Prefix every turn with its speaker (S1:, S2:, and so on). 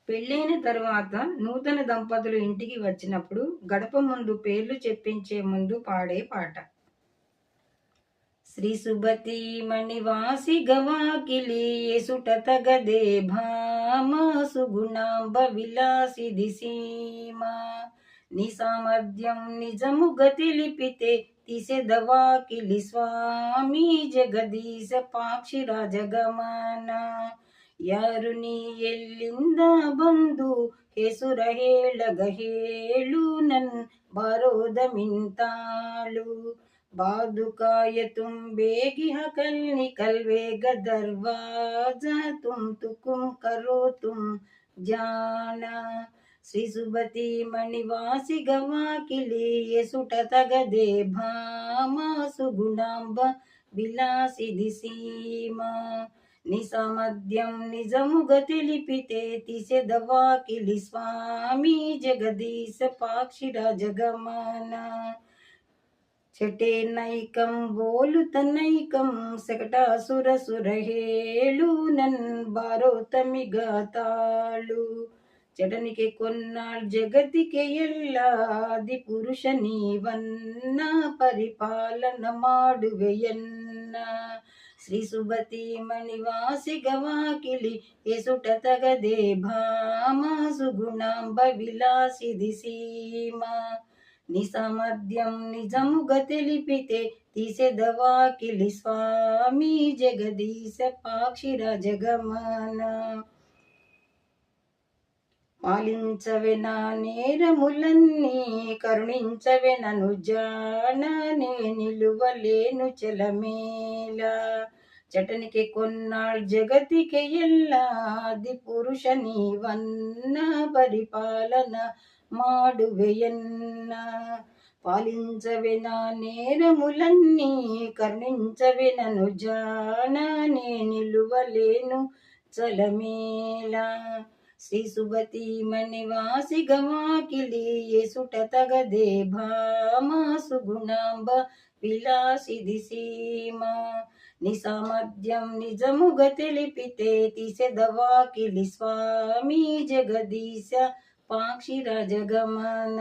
S1: పెళ్ళైన తరువాత నూతన దంపతులు ఇంటికి వచ్చినప్పుడు గడప ముందు పేర్లు చెప్పించే ముందు పాడే పాట. శ్రీ సుభతి మణివాసి గవాకిలి ఎసుట తగదే భామ సుగుణాంబ విలాసిది సీమ నీ సామర్థ్యం నిజముగ తెలిపితే తీసెదవాకిలి స్వామి జగదీశ పాక్షి ರಾಜಗಮನ ಯಾರು ನೀ ಎಲ್ಲಿಂದ ಬಂದು ಹೆಸುರ ಹೇಳಗ ಹೇಳು ನನ್ ಬರೋದ ಮಿಂತಾಳು ಬಾದುಕಾಯ ತುಂಬೇಗಿಹ ಕಲ್ನಿ ಕಲ್ವೇಗ ದರ್ವಾಜ ತುಮ್ ತುಕುಂ ಕರೋ ತುಮ್ ಜಾಣ ಶ್ರೀ ಸುಭತಿ ಮಣಿವಾಸಿ ಗವಾಕಿಲಿ ಎಸುಟ ತಗದೆ ಭಾಮ ಸುಗುಣಾಂಬ విలాసిది సీమ నీ సామర్థ్యం నిజముగ తెలిపితే తీసెదవాకిలి స్వామి జగదీశ పాక్షి రాజగమన చటే నైకం బోలు తనైకం శకటాసుర సుర ಹೇಳು ನನ್ ಬಾರೋ ತಮಿಗತಾಳು ಚಟನಿಗೆ ಕೊನ್ನಾಳ್ ಜಗತ್ತಿಗೆ ಎಲ್ಲ ಆದಿ ಪುರುಷ ನೀವನ್ನ ಪರಿಪಾಲನ ಮಾಡುವೆಯನ್ನ ಶ್ರೀ ಸುಭತಿ ಮಣಿವಾಸಿ ಗವಾಕಿಲಿ ಎಸುಟ ತಗದೆ ಭಾಮ ಸುಗುಣಾಂಬ విలాసిది సీమ నీ సామర్థ్యం నిజముగ తెలిపితే తీసెదవాకిలి స్వామి జగదీశ పాక్షి రాజగమన పాలించవే నా నేరములన్నీ కరుణించవే నను జాన నే నిలువలేను చెలమేల చటనికి కొన్నాళ్ జగతికి ಎಲ್ಲಾದಿ ಪುರುಷ ನೀವನ್ನ ಪರಿಪಾಲನ ಮಾಡುವೆಯನ್ನ పాలించవే నా నేరములన్నీ కరుణించవే నను జాన నే నిలువలేను చలమేలా శ్రీ సుభతి మణివాసి గవాకిలి ఎసుట తగదే భామ సుగుణాంబ విలాసిది సీమ నీ సామర్థ్యం నిజముగ తెలిపితే తీసెదవాకిలి స్వామి జగదీశ పాక్షి రాజగమన